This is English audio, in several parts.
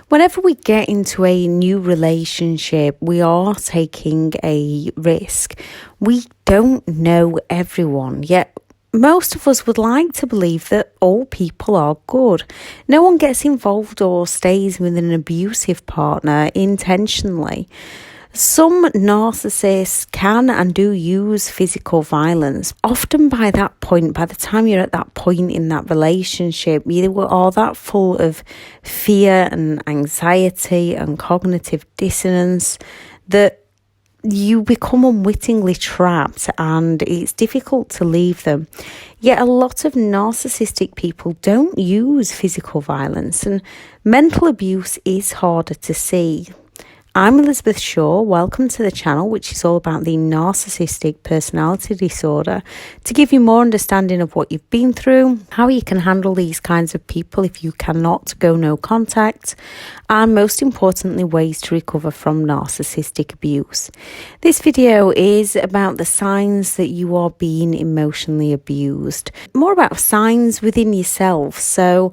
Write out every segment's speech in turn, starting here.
Whenever we get into a new relationship, we are taking a risk. We don't know everyone, yet most of us would like to believe that all people are good. No one gets involved or stays with an abusive partner intentionally. Some narcissists can and do use physical violence. Often by the time you're at that point in that relationship, you are that full of fear and anxiety and cognitive dissonance that you become unwittingly trapped and it's difficult to leave them. Yet a lot of narcissistic people don't use physical violence, and mental abuse is harder to see. I'm Elizabeth Shaw. Welcome to the channel, which is all about the narcissistic personality disorder, to give you more understanding of what you've been through, how you can handle these kinds of people if you cannot go no contact, and most importantly, ways to recover from narcissistic abuse. This video is about the signs that you are being emotionally abused, more about signs within yourself. So,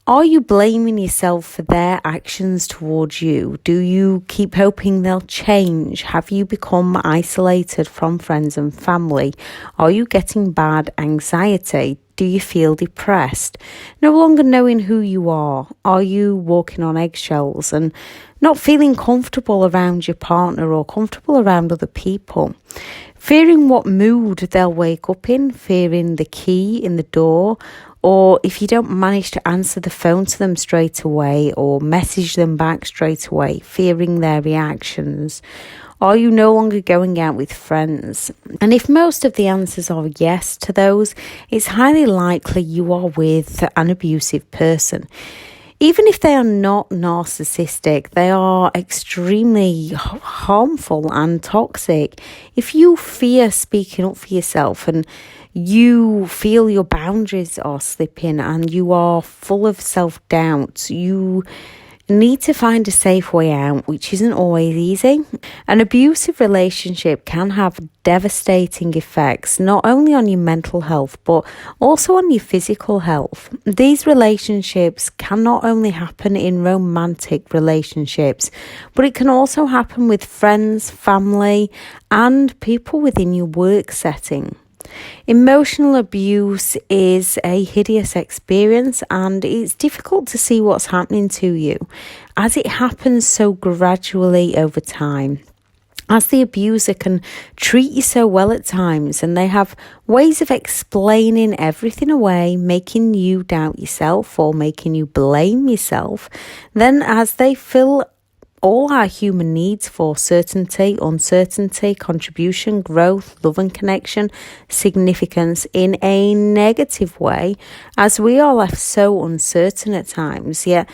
are you blaming yourself for their actions towards you? Do you keep hoping they'll change? Have you become isolated from friends and family? Are you getting bad anxiety? Do you feel depressed? No longer knowing who you are? Are you walking on eggshells and not feeling comfortable around your partner or comfortable around other people? Fearing what mood they'll wake up in, fearing the key in the door, or if you don't manage to answer the phone to them straight away or message them back straight away, fearing their reactions. Are you no longer going out with friends? And if most of the answers are yes to those, it's highly likely you are with an abusive person. Even if they are not narcissistic, they are extremely harmful and toxic. If you fear speaking up for yourself and you feel your boundaries are slipping and you are full of self-doubt, you need to find a safe way out, which isn't always easy. An abusive relationship can have devastating effects, not only on your mental health, but also on your physical health. These relationships can not only happen in romantic relationships, but it can also happen with friends, family, and people within your work setting. Emotional abuse is a hideous experience, and it's difficult to see what's happening to you as it happens so gradually over time. As the abuser can treat you so well at times, and they have ways of explaining everything away, making you doubt yourself or making you blame yourself, then as they fill all our human needs for certainty, uncertainty, contribution, growth, love and connection, significance in a negative way, as we are left so uncertain at times, yet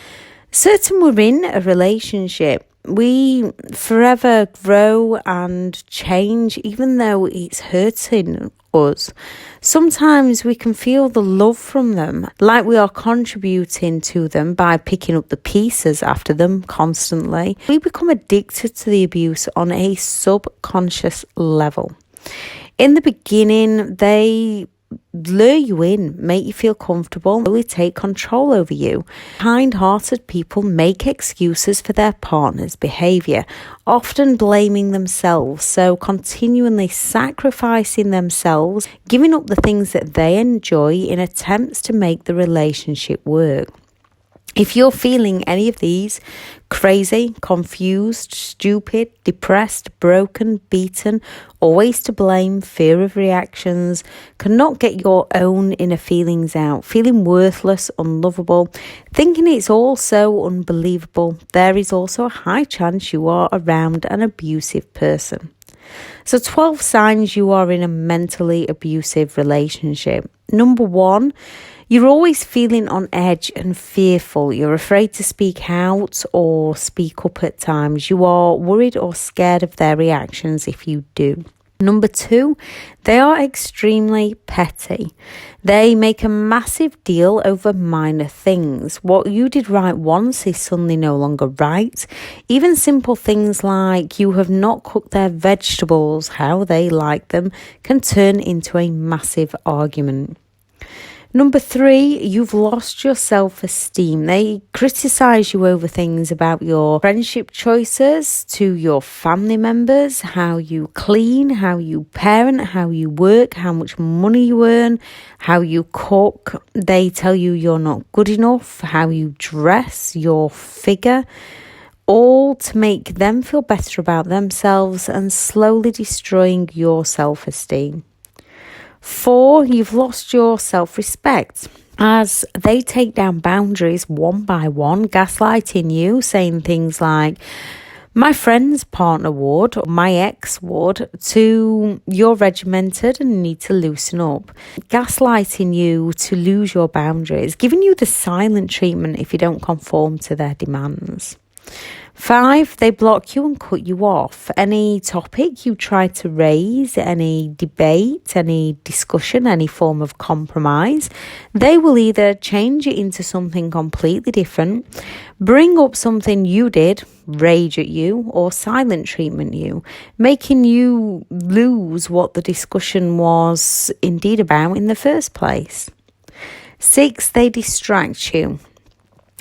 certain we're in a relationship. We forever grow and change, even though it's hurting us. Sometimes we can feel the love from them, like we are contributing to them by picking up the pieces after them constantly. We become addicted to the abuse on a subconscious level. In the beginning, they lure you in, make you feel comfortable, really take control over you. Kind-hearted people make excuses for their partner's behaviour, often blaming themselves, so continually sacrificing themselves, giving up the things that they enjoy in attempts to make the relationship work. If you're feeling any of these, crazy, confused, stupid, depressed, broken, beaten, always to blame, fear of reactions, cannot get your own inner feelings out, feeling worthless, unlovable, thinking it's all so unbelievable, there is also a high chance you are around an abusive person. So 12 signs you are in a mentally abusive relationship. Number 1, you're always feeling on edge and fearful. You're afraid to speak out or speak up at times. You are worried or scared of their reactions if you do. Number 2, they are extremely petty. They make a massive deal over minor things. What you did right once is suddenly no longer right. Even simple things like you have not cooked their vegetables how they like them can turn into a massive argument. Number 3, you've lost your self-esteem. They criticize you over things about your friendship choices to your family members, how you clean, how you parent, how you work, how much money you earn, how you cook. They tell you you're not good enough, how you dress, your figure, all to make them feel better about themselves and slowly destroying your self-esteem. 4, you've lost your self-respect as they take down boundaries one by one, gaslighting you, saying things like, my friend's partner would, or my ex would, to you're regimented and need to loosen up. Gaslighting you to lose your boundaries, giving you the silent treatment if you don't conform to their demands. 5, they block you and cut you off. Any topic you try to raise, any debate, any discussion, any form of compromise, they will either change it into something completely different, bring up something you did, rage at you, or silent treatment you, making you lose what the discussion was indeed about in the first place. 6, they distract you.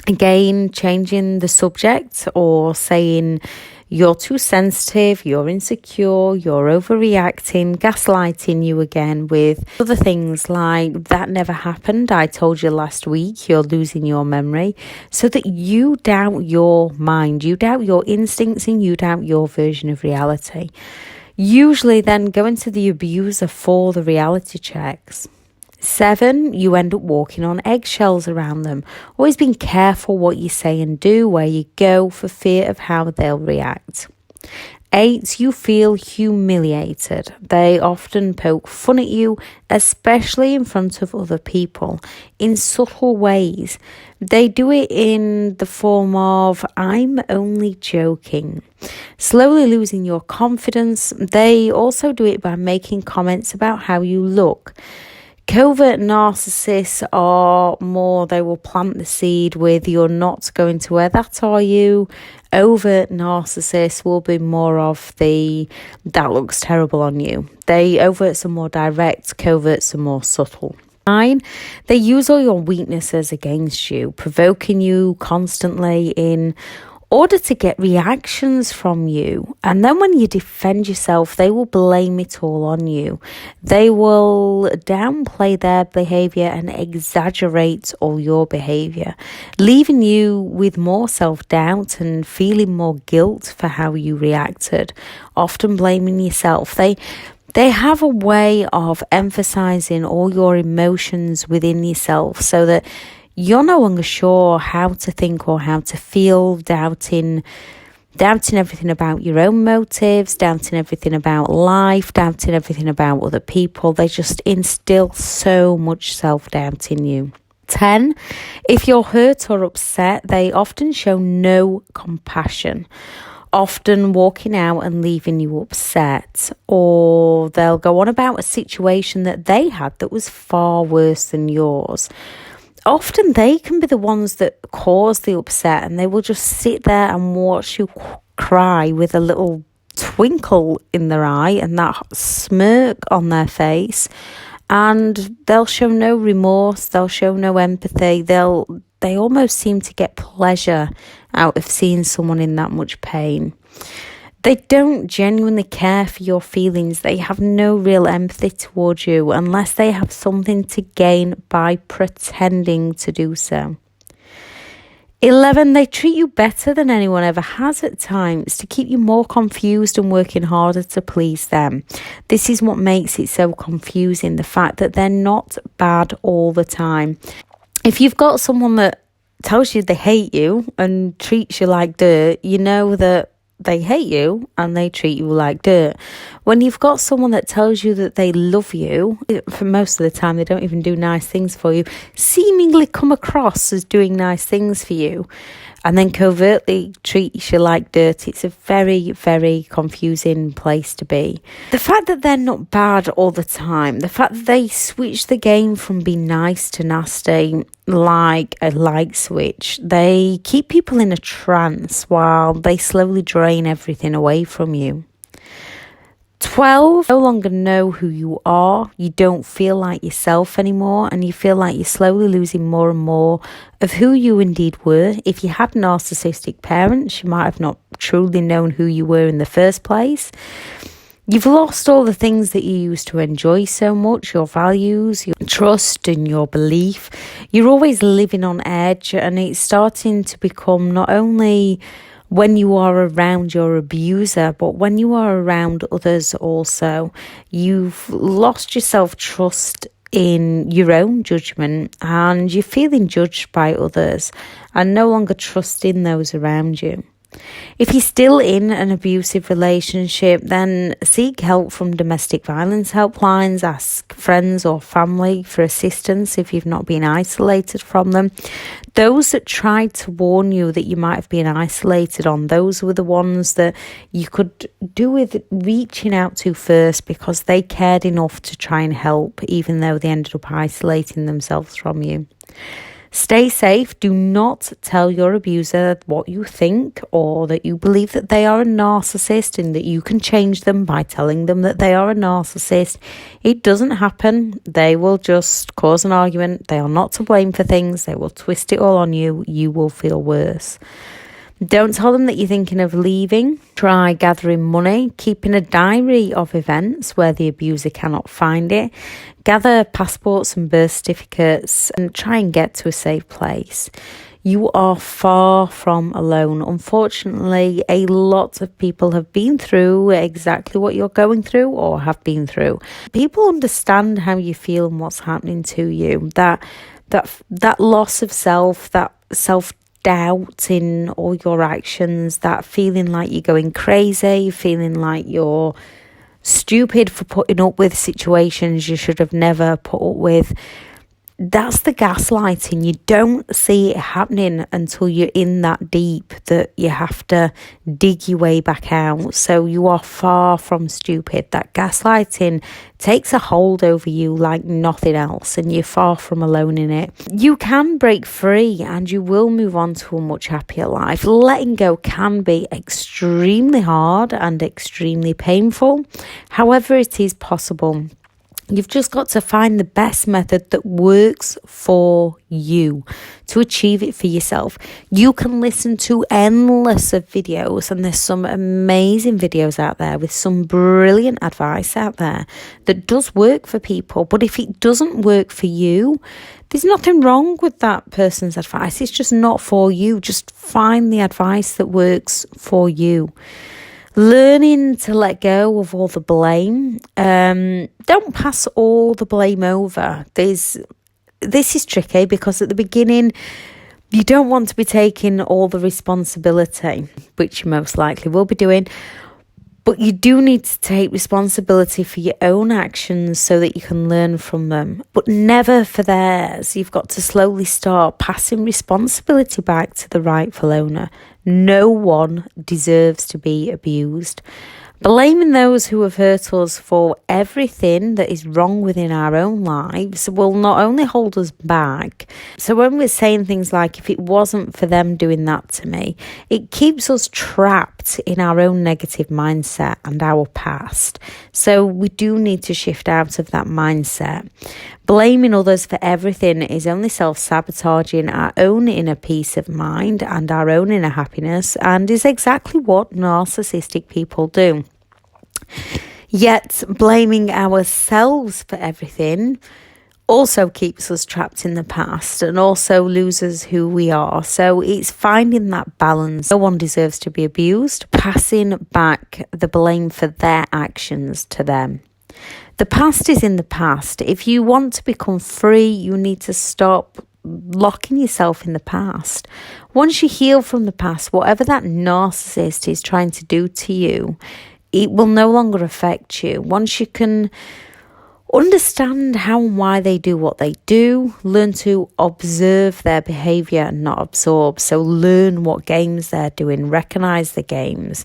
Again, changing the subject or saying you're too sensitive, you're insecure, you're overreacting, gaslighting you again with other things like, that never happened, I told you last week, you're losing your memory, so that you doubt your mind, you doubt your instincts and you doubt your version of reality. Usually then going to the abuser for the reality checks. 7, you end up walking on eggshells around them, always being careful what you say and do, where you go, for fear of how they'll react. 8, you feel humiliated. They often poke fun at you, especially in front of other people, in subtle ways. They do it in the form of, I'm only joking. Slowly losing your confidence. They also do it by making comments about how you look. Covert narcissists are more, they will plant the seed with, you're not going to wear that, are you? Overt narcissists will be more of the, that looks terrible on you. Overts are more direct, coverts are more subtle. 9, they use all your weaknesses against you, provoking you constantly in order to get reactions from you. And then when you defend yourself, they will blame it all on you. They will downplay their behaviour and exaggerate all your behaviour, leaving you with more self-doubt and feeling more guilt for how you reacted, often blaming yourself. They have a way of emphasising all your emotions within yourself so that you're no longer sure how to think or how to feel, doubting everything about your own motives, doubting everything about life, doubting everything about other people. They just instill so much self-doubt in you. 10, if you're hurt or upset, they often show no compassion, often walking out and leaving you upset, or they'll go on about a situation that they had that was far worse than yours. Often they can be the ones that cause the upset, and they will just sit there and watch you cry with a little twinkle in their eye and that smirk on their face, and they'll show no remorse, they'll show no empathy. They almost seem to get pleasure out of seeing someone in that much pain. They don't genuinely care for your feelings. They have no real empathy towards you unless they have something to gain by pretending to do so. 11, they treat you better than anyone ever has at times to keep you more confused and working harder to please them. This is what makes it so confusing, the fact that they're not bad all the time. If you've got someone that tells you they hate you and treats you like dirt, you know that they hate you and they treat you like dirt. When you've got someone that tells you that they love you, for most of the time they don't even do nice things for you, seemingly come across as doing nice things for you, and then covertly treats you like dirt, it's a very, very confusing place to be. The fact that they're not bad all the time, the fact that they switch the game from being nice to nasty like a light switch, they keep people in a trance while they slowly drain everything away from you. 12, no longer know who you are. You don't feel like yourself anymore, and you feel like you're slowly losing more and more of who you indeed were. If you had narcissistic parents, you might have not truly known who you were in the first place. You've lost all the things that you used to enjoy so much, your values, your trust and your belief. You're always living on edge, and it's starting to become not only when you are around your abuser, but when you are around others also. You've lost your self-trust in your own judgment, and you're feeling judged by others and no longer trusting those around you. If you're still in an abusive relationship, then seek help from domestic violence helplines, ask friends or family for assistance if you've not been isolated from them. Those that tried to warn you that you might have been isolated on, those were the ones that you could do with reaching out to first, because they cared enough to try and help, even though they ended up isolating themselves from you. Stay safe. Do not tell your abuser what you think or that you believe that they are a narcissist and that you can change them by telling them that they are a narcissist. It doesn't happen. They will just cause an argument. They are not to blame for things. They will twist it all on you. You will feel worse. Don't tell them that you're thinking of leaving. Try gathering money, keeping a diary of events where the abuser cannot find it. Gather passports and birth certificates and try and get to a safe place. You are far from alone. Unfortunately, a lot of people have been through exactly what you're going through or have been through. People understand how you feel and what's happening to you. That loss of self, that self-doubt in all your actions, that feeling like you're going crazy, feeling like you're stupid for putting up with situations you should have never put up with. That's the gaslighting. You don't see it happening until you're in that deep that you have to dig your way back out. So you are far from stupid. That gaslighting takes a hold over you like nothing else, and you're far from alone in it. You can break free and you will move on to a much happier life. Letting go can be extremely hard and extremely painful. However, it is possible. You've just got to find the best method that works for you to achieve it for yourself. You can listen to endless of videos, and there's some amazing videos out there with some brilliant advice out there that does work for people. But if it doesn't work for you, there's nothing wrong with that person's advice. It's just not for you. Just find the advice that works for you. Learning to let go of all the blame. Don't pass all the blame over. This is tricky because at the beginning, you don't want to be taking all the responsibility, which you most likely will be doing. But you do need to take responsibility for your own actions so that you can learn from them, but never for theirs. You've got to slowly start passing responsibility back to the rightful owner. No one deserves to be abused. Blaming those who have hurt us for everything that is wrong within our own lives will not only hold us back. So when we're saying things like, if it wasn't for them doing that to me, it keeps us trapped in our own negative mindset and our past. So we do need to shift out of that mindset. Blaming others for everything is only self-sabotaging our own inner peace of mind and our own inner happiness, and is exactly what narcissistic people do. Yet blaming ourselves for everything also keeps us trapped in the past and also loses who we are. So it's finding that balance. No one deserves to be abused, passing back the blame for their actions to them. The past is in the past. If you want to become free, you need to stop locking yourself in the past. Once you heal from the past, whatever that narcissist is trying to do to you, it will no longer affect you. Once you can understand how and why they do what they do, learn to observe their behaviour and not absorb. So learn what games they're doing, recognise the games.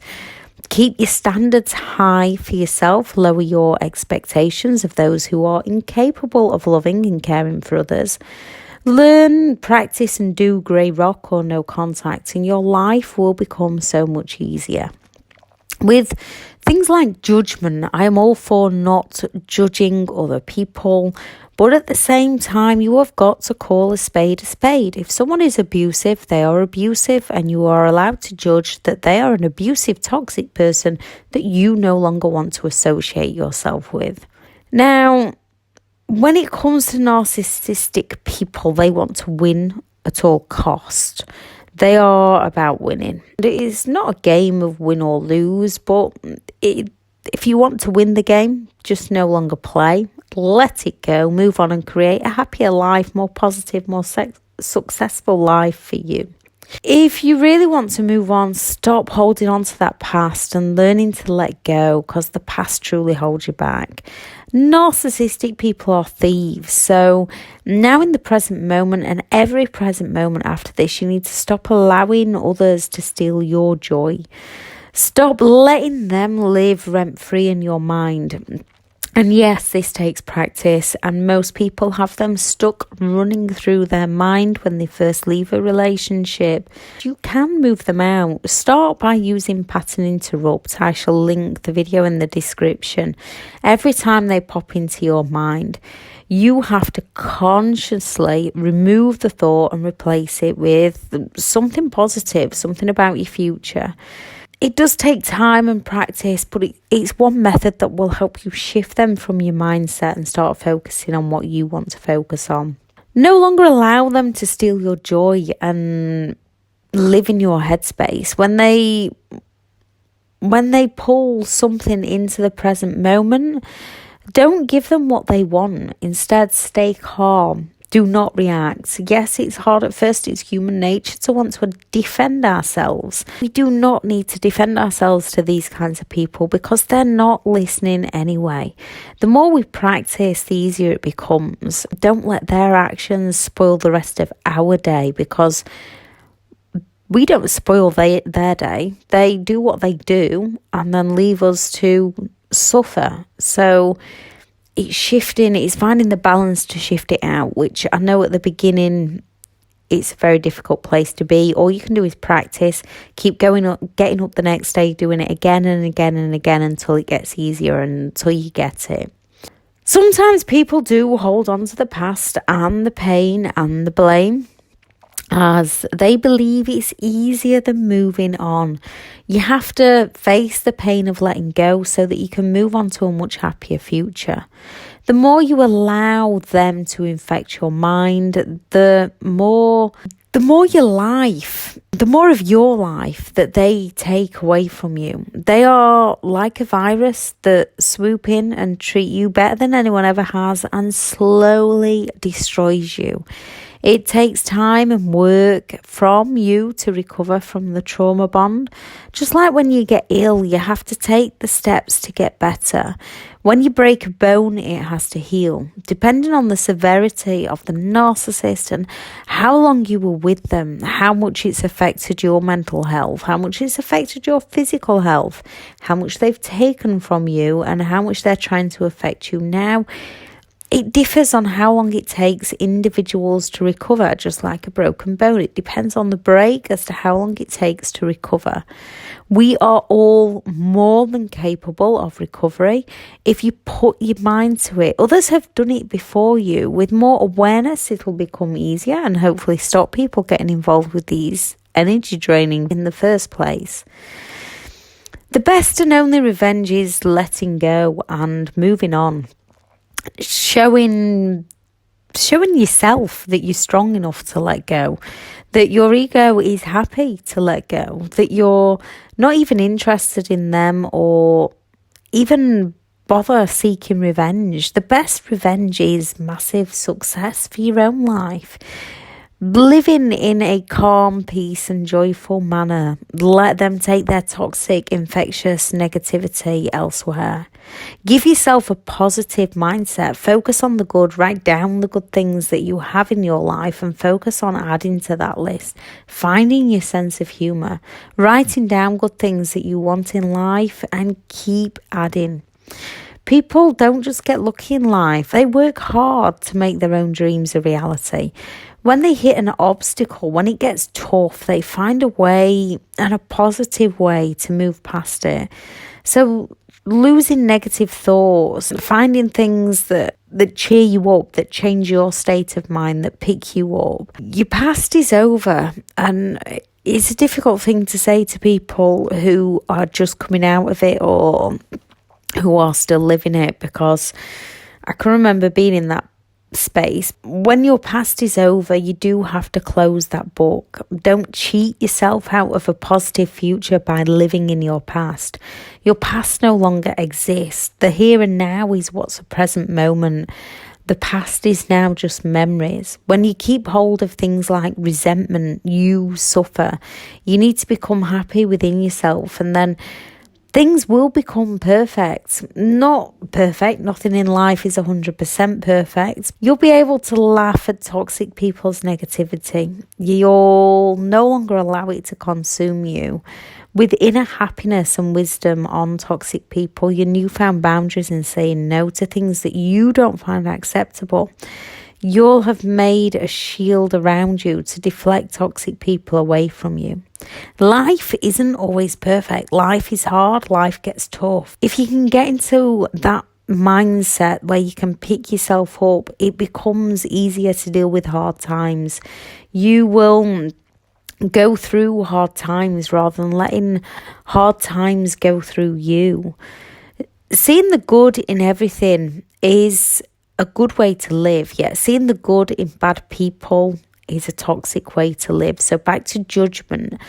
Keep your standards high for yourself. Lower your expectations of those who are incapable of loving and caring for others. Learn, practice and do grey rock or no contact, and your life will become so much easier. With Things like judgment. I am all for not judging other people, but at the same time, you have got to call a spade a spade. If someone is abusive, they are abusive, and you are allowed to judge that they are an abusive, toxic person that you no longer want to associate yourself with. Now, when it comes to narcissistic people, they want to win at all cost. They are about winning. It is not a game of win or lose, but if you want to win the game, just no longer play. Let it go, move on and create a happier life, more positive, more successful life for you. If you really want to move on, stop holding on to that past and learning to let go, because the past truly holds you back. Narcissistic people are thieves. So now in the present moment and every present moment after this, you need to stop allowing others to steal your joy. Stop letting them live rent-free in your mind. And yes, this takes practice, and most people have them stuck running through their mind when they first leave a relationship. You can move them out. Start by using pattern interrupt. I shall link the video in the description. Every time they pop into your mind, you have to consciously remove the thought and replace it with something positive, something about your future. It does take time and practice, but it's one method that will help you shift them from your mindset and start focusing on what you want to focus on. No longer allow them to steal your joy and live in your headspace. When they pull something into the present moment, don't give them what they want. Instead, stay calm. Do not react. Yes, it's hard at first. It's human nature to want to defend ourselves. We do not need to defend ourselves to these kinds of people because they're not listening anyway. The more we practice, the easier it becomes. Don't let their actions spoil the rest of our day, because we don't spoil their day. They do what they do and then leave us to suffer. So it's shifting, it's finding the balance to shift it out, which I know at the beginning it's a very difficult place to be. All you can do is practice, keep going up, getting up the next day, doing it again and again and again until it gets easier and until you get it. Sometimes people do hold on to the past and the pain and the blame, as they believe it's easier than moving on. You have to face the pain of letting go so that you can move on to a much happier future. The more you allow them to infect your mind, the more of your life that they take away from you. They are like a virus that swoop in and treat you better than anyone ever has and slowly destroys you. It takes time and work from you to recover from the trauma bond. Just like when you get ill, you have to take the steps to get better. When you break a bone, it has to heal. Depending on the severity of the narcissist and how long you were with them, how much it's affected your mental health, how much it's affected your physical health, how much they've taken from you, and how much they're trying to affect you now. It differs on how long it takes individuals to recover, just like a broken bone. It depends on the break as to how long it takes to recover. We are all more than capable of recovery if you put your mind to it. Others have done it before you. With more awareness, it will become easier and hopefully stop people getting involved with these energy draining in the first place. The best and only revenge is letting go and moving on. Showing yourself that you're strong enough to let go, that your ego is happy to let go, that you're not even interested in them or even bother seeking revenge. The best revenge is massive success for your own life. Living in a calm, peace and joyful manner. Let them take their toxic, infectious negativity elsewhere. Give yourself a positive mindset. Focus on the good. Write down the good things that you have in your life and focus on adding to that list. Finding your sense of humour. Writing down good things that you want in life and keep adding. People don't just get lucky in life. They work hard to make their own dreams a reality. When they hit an obstacle, when it gets tough, they find a way and a positive way to move past it. So losing negative thoughts, finding things that cheer you up, that change your state of mind, that pick you up. Your past is over, and it's a difficult thing to say to people who are just coming out of it or who are still living it, because I can remember being in that space. When your past is over, you do have to close that book. Don't cheat yourself out of a positive future by living in your past. Your past no longer exists. The here and now is what's a present moment. The past is now just memories. When you keep hold of things like resentment, you suffer. You need to become happy within yourself, and then things will become perfect. Not perfect. Nothing in life is 100% perfect. You'll be able to laugh at toxic people's negativity. You'll no longer allow it to consume you. With inner happiness and wisdom on toxic people, your newfound boundaries in saying no to things that you don't find acceptable, you'll have made a shield around you to deflect toxic people away from you. Life isn't always perfect. Life is hard. Life gets tough. If you can get into that mindset where you can pick yourself up, it becomes easier to deal with hard times. You will go through hard times rather than letting hard times go through you. Seeing the good in everything is a good way to live, yet seeing the good in bad people is a toxic way to live. So back to judgment.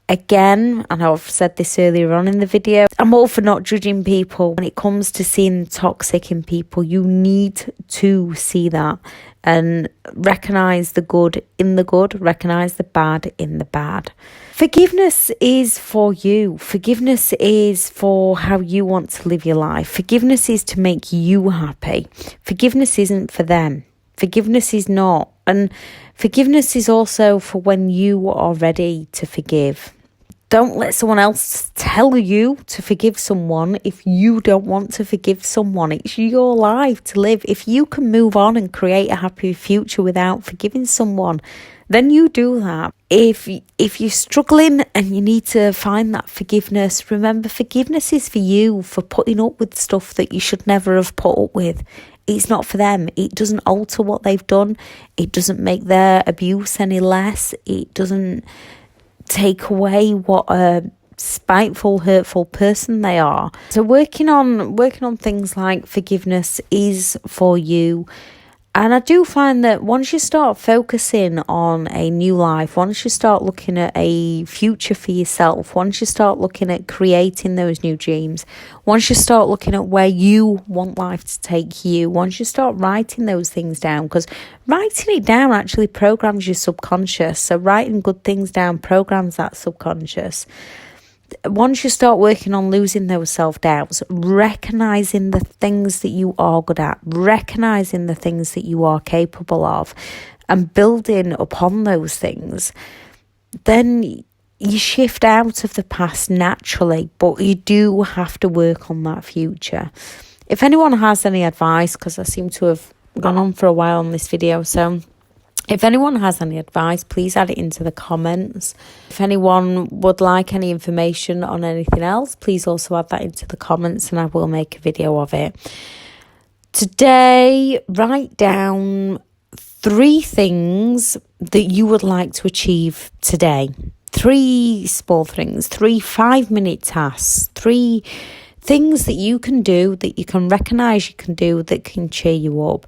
Again, I know I've said this earlier on in the video, I'm all for not judging people. When it comes to seeing toxic in people, you need to see that and recognise the good in the good, recognise the bad in the bad. Forgiveness is for you. Forgiveness is for how you want to live your life. Forgiveness is to make you happy. Forgiveness isn't for them. Forgiveness is not. And forgiveness is also for when you are ready to forgive. Don't let someone else tell you to forgive someone if you don't want to forgive someone. It's your life to live. If you can move on and create a happy future without forgiving someone, then you do that. If you're struggling and you need to find that forgiveness, remember, forgiveness is for you, for putting up with stuff that you should never have put up with. It's not for them. It doesn't alter what they've done. It doesn't make their abuse any less. It doesn't take away what a spiteful, hurtful person they are. So working on things like forgiveness is for you. And I do find that once you start focusing on a new life, once you start looking at a future for yourself, once you start looking at creating those new dreams, once you start looking at where you want life to take you, once you start writing those things down, because writing it down actually programs your subconscious. So writing good things down programs that subconscious. Once you start working on losing those self-doubts, recognising the things that you are good at, recognising the things that you are capable of, and building upon those things, then you shift out of the past naturally, but you do have to work on that future. If anyone has any advice, because I seem to have gone on for a while on this video, so if anyone has any advice, please add it into the comments. If anyone would like any information on anything else, please also add that into the comments and I will make a video of it. Today, write down 3 things that you would like to achieve today. 3 small things, 3 5-minute tasks, 3 things that you can do, that you can recognise you can do, that can cheer you up.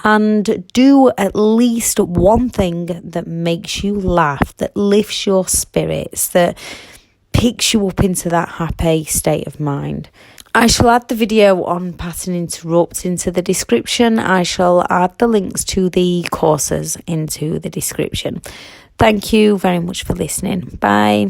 And do at least one thing that makes you laugh, that lifts your spirits, that picks you up into that happy state of mind. I shall add the video on Pattern Interrupt into the description. I shall add the links to the courses into the description. Thank you very much for listening. Bye.